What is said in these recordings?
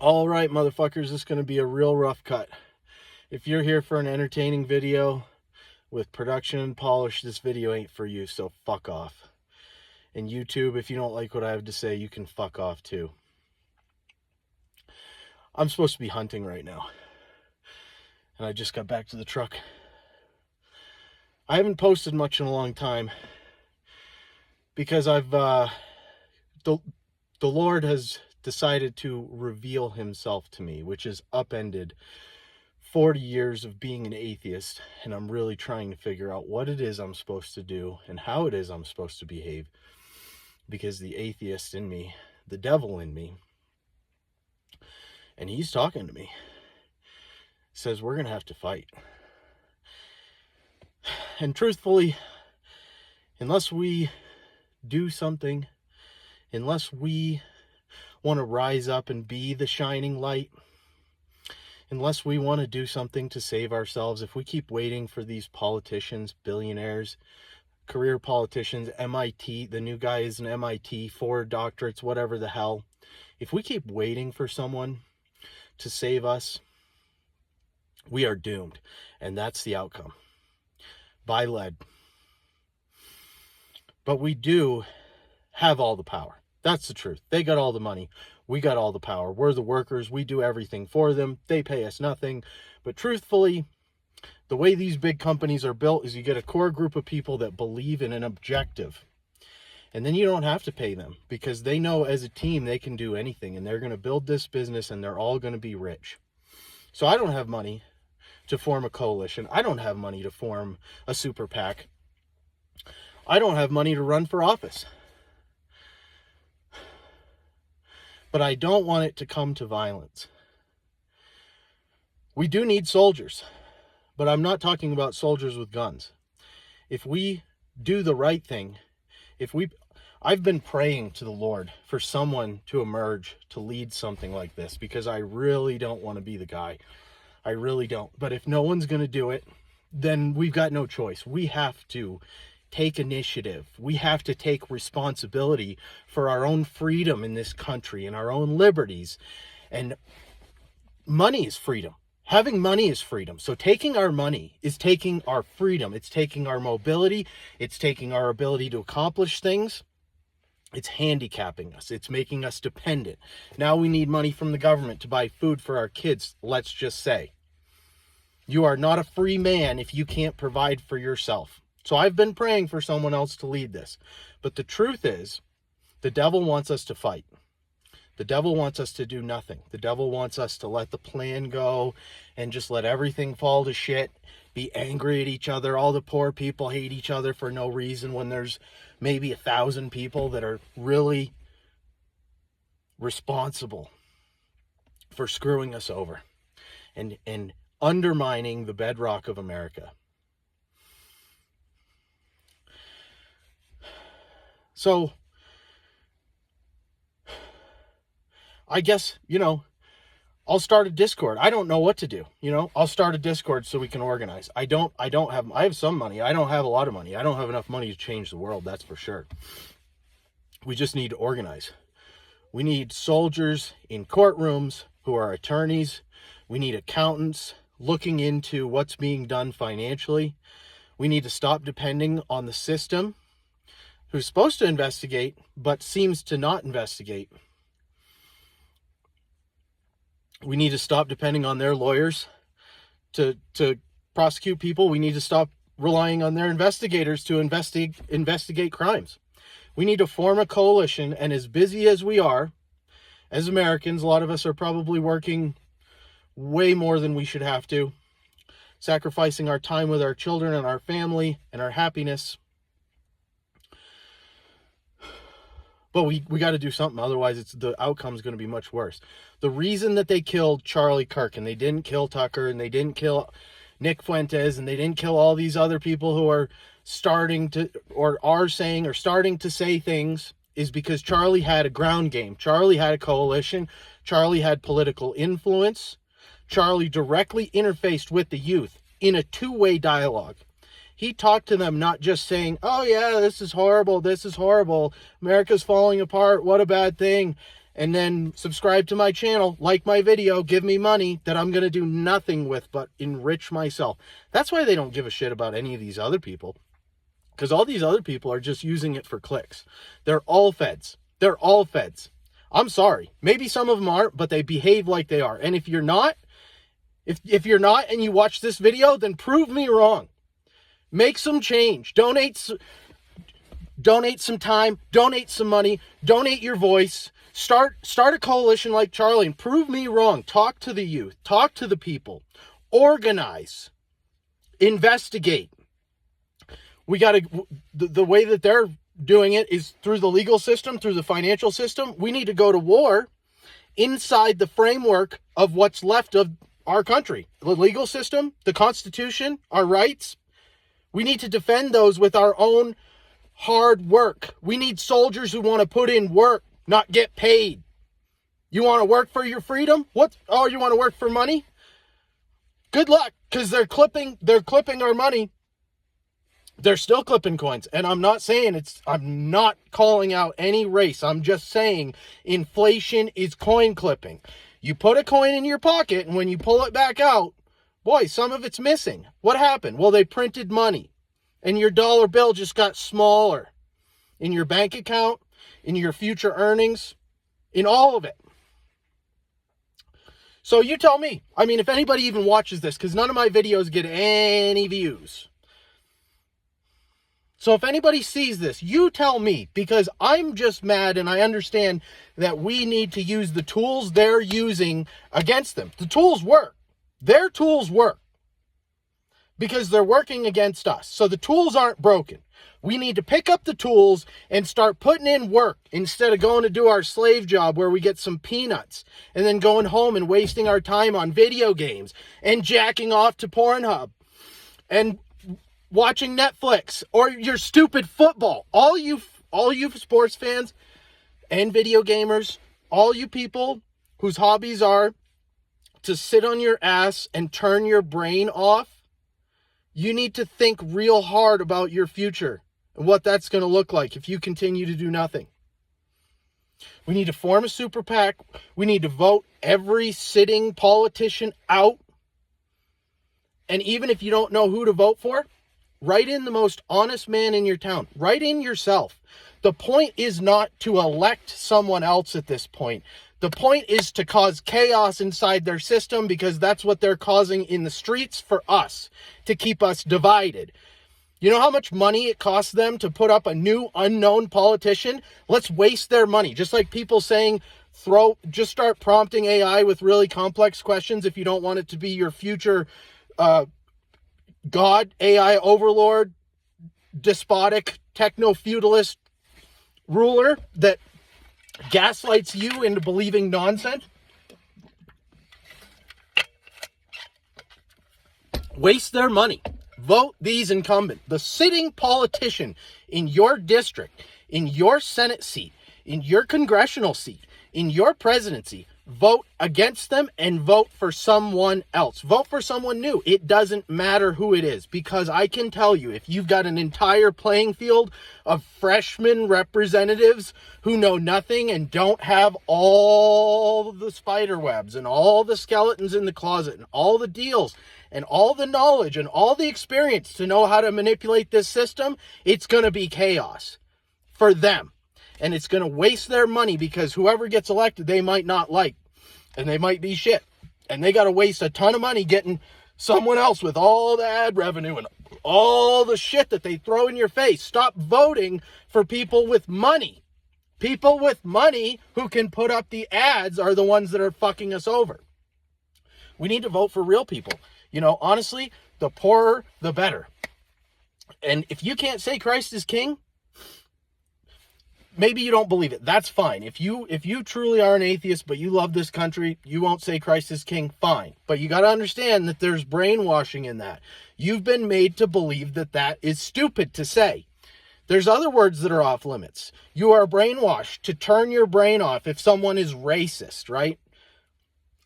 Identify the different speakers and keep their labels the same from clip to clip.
Speaker 1: All right, motherfuckers, this is going to be a real rough cut. If you're here for an entertaining video with production and polish, this video ain't for you, so fuck off. And YouTube, if you don't like what I have to say, you can fuck off too. I'm supposed to be hunting right now, and I just got back to the truck. I haven't posted much in a long time because the Lord has decided to reveal himself to me, which has upended 40 years of being an atheist, and I'm really trying to figure out what it is I'm supposed to do and how it is I'm supposed to behave, because the atheist in me, the devil in me, and he's talking to me, says we're gonna have to fight. And truthfully, unless we do something, unless we want to rise up and be the shining light, unless we want to do something to save ourselves, if we keep waiting for these politicians, billionaires, career politicians, MIT, the new guy is an MIT, 4 doctorates, whatever the hell, if we keep waiting for someone to save us, we are doomed. And that's the outcome. By lead. But we do have all the power. That's the truth. They got all the money. We got all the power. We're the workers. We do everything for them. They pay us nothing. But truthfully, the way these big companies are built is you get a core group of people that believe in an objective. And then you don't have to pay them because they know as a team they can do anything, and they're going to build this business and they're all going to be rich. So I don't have money to form a coalition. I don't have money to form a super PAC. I don't have money to run for office. But I don't want it to come to violence. We do need soldiers, but I'm not talking about soldiers with guns. If we do the right thing, I've been praying to the Lord for someone to emerge to lead something like this, because I really don't want to be the guy. I really don't. But if no one's going to do it, then we've got no choice. We have to take initiative. We have to take responsibility for our own freedom in this country and our own liberties. And money is freedom. Having money is freedom. So taking our money is taking our freedom. It's taking our mobility. It's taking our ability to accomplish things. It's handicapping us. It's making us dependent. Now we need money from the government to buy food for our kids, let's just say. You are not a free man if you can't provide for yourself. So I've been praying for someone else to lead this. But the truth is, the devil wants us to fight. The devil wants us to do nothing. The devil wants us to let the plan go and just let everything fall to shit, be angry at each other. All the poor people hate each other for no reason when there's maybe 1,000 people that are really responsible for screwing us over and undermining the bedrock of America. So, I guess, I'll start a Discord. I don't know what to do. I'll start a Discord so we can organize. I have some money. I don't have a lot of money. I don't have enough money to change the world. That's for sure. We just need to organize. We need soldiers in courtrooms who are attorneys. We need accountants looking into what's being done financially. We need to stop depending on the system, who's supposed to investigate, but seems to not investigate. We need to stop depending on their lawyers to prosecute people. We need to stop relying on their investigators to investigate crimes. We need to form a coalition, and as busy as we are, as Americans, a lot of us are probably working way more than we should have to, sacrificing our time with our children and our family and our happiness. But we got to do something, otherwise the outcome's going to be much worse. The reason that they killed Charlie Kirk, and they didn't kill Tucker, and they didn't kill Nick Fuentes, and they didn't kill all these other people who are starting to say things, is because Charlie had a ground game. Charlie had a coalition. Charlie had political influence. Charlie directly interfaced with the youth in a two-way dialogue. He talked to them, not just saying, oh yeah, this is horrible, America's falling apart, what a bad thing. and then subscribe to my channel, like my video, give me money that I'm going to do nothing with but enrich myself. That's why they don't give a shit about any of these other people, because all these other people are just using it for clicks. They're all feds. They're all feds. I'm sorry. Maybe some of them aren't, but they behave like they are. And if you're not, if you're not and you watch this video, then prove me wrong. Make some change. Donate some time, donate some money, donate your voice. Start a coalition like Charlie and prove me wrong. Talk to the youth, talk to the people, organize, investigate. We got to, the way that they're doing it is through the legal system, through the financial system. We need to go to war inside the framework of what's left of our country. The legal system, the Constitution, our rights. We need to defend those with our own hard work. We need soldiers who want to put in work, not get paid. You want to work for your freedom? What? Oh, you want to work for money? Good luck, because they're clipping our money. They're still clipping coins. And I'm not calling out any race. I'm just saying inflation is coin clipping. You put a coin in your pocket, and when you pull it back out, boy, some of it's missing. What happened? Well, they printed money, and your dollar bill just got smaller in your bank account, in your future earnings, in all of it. So you tell me. I mean, if anybody even watches this, because none of my videos get any views. So if anybody sees this, you tell me, because I'm just mad, and I understand that we need to use the tools they're using against them. The tools work. Their tools work because they're working against us. So the tools aren't broken. We need to pick up the tools and start putting in work instead of going to do our slave job where we get some peanuts and then going home and wasting our time on video games and jacking off to Pornhub and watching Netflix or your stupid football. All you sports fans and video gamers, all you people whose hobbies are to sit on your ass and turn your brain off, you need to think real hard about your future and what that's going to look like if you continue to do nothing. We need to form a super PAC. We need to vote every sitting politician out. And even if you don't know who to vote for, write in the most honest man in your town. Write in yourself. The point is not to elect someone else at this point. The point is to cause chaos inside their system, because that's what they're causing in the streets for us, to keep us divided. You know how much money it costs them to put up a new unknown politician? Let's waste their money. Just like people saying, just start prompting AI with really complex questions if you don't want it to be your future God, AI overlord, despotic, techno-feudalist ruler that gaslights you into believing nonsense. Waste their money. Vote these incumbents. The sitting politician in your district, in your Senate seat, in your congressional seat, in your presidency. Vote against them and vote for someone else. Vote for someone new. It doesn't matter who it is, because I can tell you, if you've got an entire playing field of freshman representatives who know nothing and don't have all the spider webs and all the skeletons in the closet and all the deals and all the knowledge and all the experience to know how to manipulate this system, it's going to be chaos for them. And it's going to waste their money, because whoever gets elected, they might not like. And they might be shit. And they got to waste a ton of money getting someone else with all the ad revenue and all the shit that they throw in your face. Stop voting for people with money. People with money who can put up the ads are the ones that are fucking us over. We need to vote for real people. You know, honestly, the poorer, the better. And if you can't say Christ is king, maybe you don't believe it. That's fine. If you truly are an atheist, but you love this country, you won't say Christ is king, fine. But you got to understand that there's brainwashing in that. You've been made to believe that that is stupid to say. There's other words that are off limits. You are brainwashed to turn your brain off if someone is racist, right?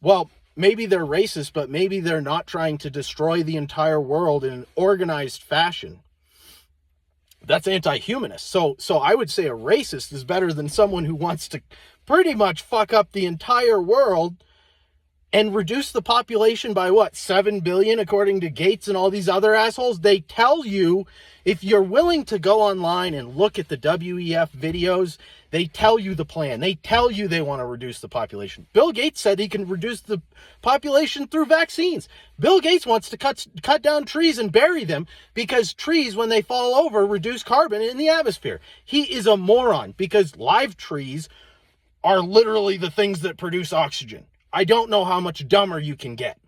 Speaker 1: Well, maybe they're racist, but maybe they're not trying to destroy the entire world in an organized fashion. That's anti-humanist. So I would say a racist is better than someone who wants to pretty much fuck up the entire world and reduce the population by what, 7 billion, according to Gates and all these other assholes. They tell you, if you're willing to go online and look at the WEF videos, they tell you the plan. They tell you they want to reduce the population. Bill Gates said he can reduce the population through vaccines. Bill Gates wants to cut down trees and bury them because trees, when they fall over, reduce carbon in the atmosphere. He is a moron, because live trees are literally the things that produce oxygen. I don't know how much dumber you can get.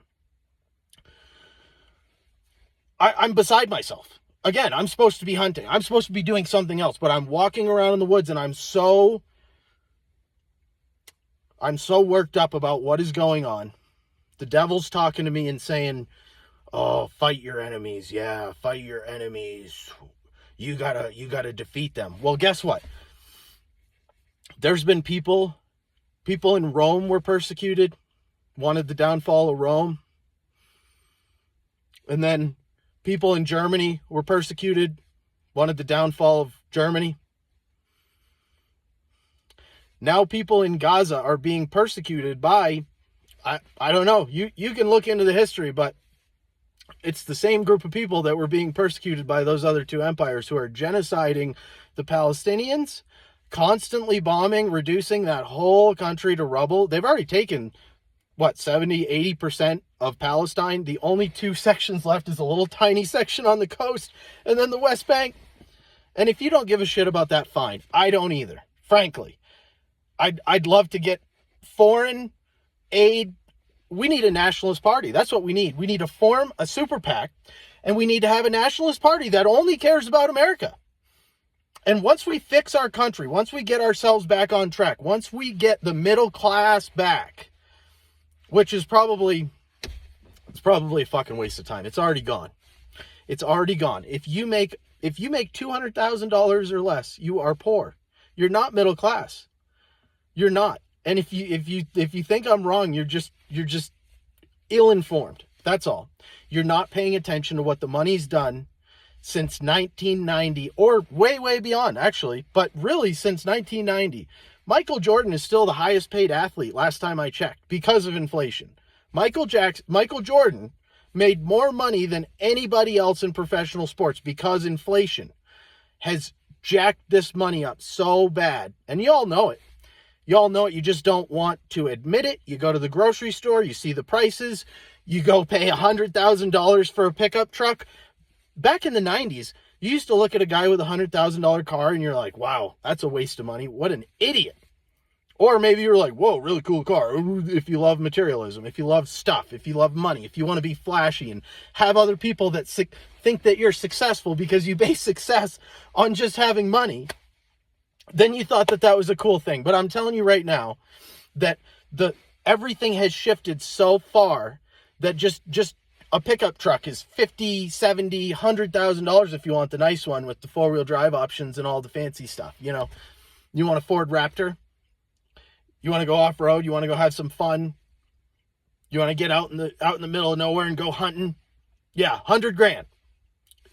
Speaker 1: I'm beside myself. Again, I'm supposed to be hunting. I'm supposed to be doing something else, but I'm walking around in the woods and I'm so worked up about what is going on. The devil's talking to me and saying, oh, fight your enemies. Yeah, fight your enemies. You gotta defeat them. Well, guess what? There's been people in Rome were persecuted, wanted the downfall of Rome. And then people in Germany were persecuted, wanted the downfall of Germany. Now people in Gaza are being persecuted by, I don't know, you can look into the history, but it's the same group of people that were being persecuted by those other two empires who are genociding the Palestinians, constantly bombing, reducing that whole country to rubble. They've already taken, 70, 80% of Palestine. The only two sections left is a little tiny section on the coast and then the West Bank. And if you don't give a shit about that, fine. I don't either, frankly. I'd love to get foreign aid. We need a nationalist party. That's what we need. We need to form a super PAC, and we need to have a nationalist party that only cares about America. And once we fix our country, once we get ourselves back on track, once we get the middle class back, which is probably a fucking waste of time. It's already gone. It's already gone. If you make $200,000 or less, you are poor. You're not middle class. You're not. And if you think I'm wrong, you're just ill-informed. That's all. You're not paying attention to what the money's done since 1990, or way beyond, actually, but really since 1990. Michael Jordan is still the highest paid athlete last time I checked because of inflation. Michael Jordan made more money than anybody else in professional sports because inflation has jacked this money up so bad. And you all know it. You just don't want to admit it. You go to the grocery store, you see the prices, you go pay $100,000 for a pickup truck. Back in the 90s, you used to look at a guy with a $100,000 car and you're like, wow, that's a waste of money. What an idiot. Or maybe you're like, whoa, really cool car. If you love materialism, if you love stuff, if you love money, if you want to be flashy and have other people that think that you're successful because you base success on just having money, then you thought that was a cool thing. But I'm telling you right now that everything has shifted so far that just a pickup truck is $50,000, $70,000, $100,000 if you want the nice one with the 4-wheel drive options and all the fancy stuff. You know, you want a Ford Raptor? You want to go off-road? You want to go have some fun? You want to get out in the middle of nowhere and go hunting? Yeah, $100,000.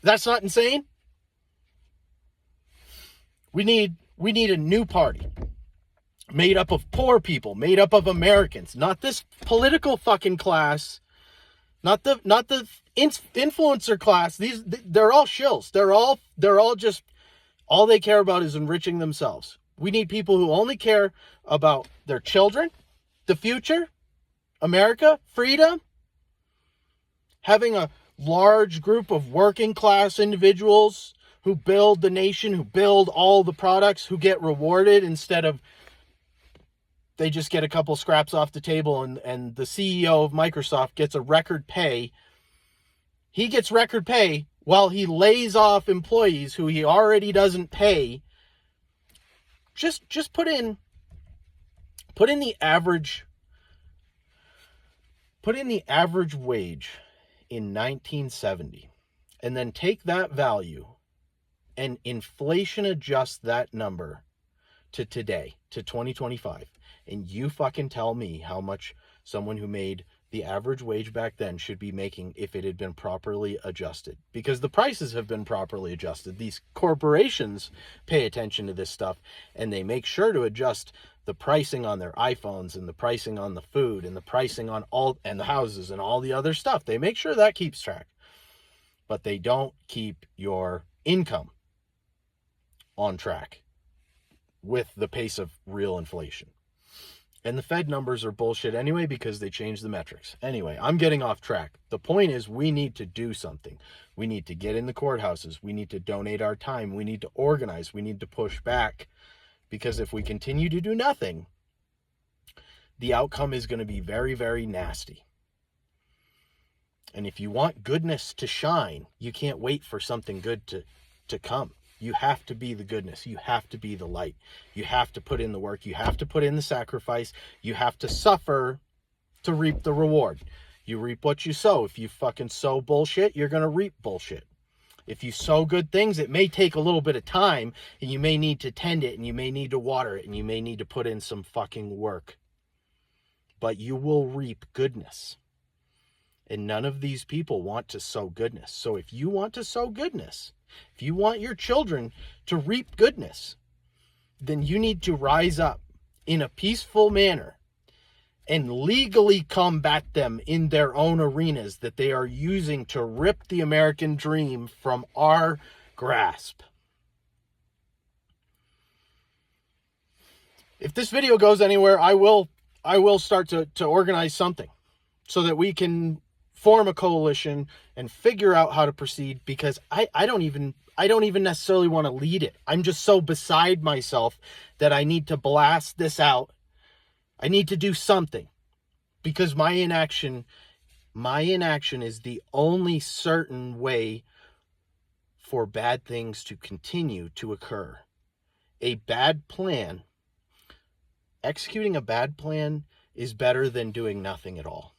Speaker 1: That's not insane. We need a new party made up of poor people, made up of Americans, not this political fucking class, not the influencer class. They're all shills. They're all just, all they care about is enriching themselves. We need people who only care about their children, the future, America, freedom, having a large group of working class individuals who build the nation, who build all the products, who get rewarded instead of they just get a couple scraps off the table and the CEO of Microsoft gets a record pay. He gets record pay while he lays off employees who he already doesn't pay. Just put in the average wage in 1970 and then take that value and inflation adjust that number to today, to 2025. And you fucking tell me how much someone who made the average wage back then should be making if it had been properly adjusted. Because the prices have been properly adjusted. These corporations pay attention to this stuff and they make sure to adjust the pricing on their iPhones and the pricing on the food and the pricing on all and the houses and all the other stuff. They make sure that keeps track, but they don't keep your income on track with the pace of real inflation. And the Fed numbers are bullshit anyway because they changed the metrics. Anyway, I'm getting off track. The point is we need to do something. We need to get in the courthouses. We need to donate our time. We need to organize. We need to push back. Because if we continue to do nothing, the outcome is going to be very, very nasty. And if you want goodness to shine, you can't wait for something good to come. You have to be the goodness. You have to be the light. You have to put in the work. You have to put in the sacrifice. You have to suffer to reap the reward. You reap what you sow. If you fucking sow bullshit, you're going to reap bullshit. If you sow good things, it may take a little bit of time, and you may need to tend it, and you may need to water it, and you may need to put in some fucking work. But you will reap goodness. And none of these people want to sow goodness. So if you want to sow goodness, if you want your children to reap goodness, then you need to rise up in a peaceful manner and legally combat them in their own arenas that they are using to rip the American dream from our grasp. If this video goes anywhere, I will start to organize something so that we can form a coalition and figure out how to proceed, because I don't even necessarily want to lead it. I'm just so beside myself that I need to blast this out. I need to do something, because my inaction is the only certain way for bad things to continue to occur. Executing a bad plan is better than doing nothing at all.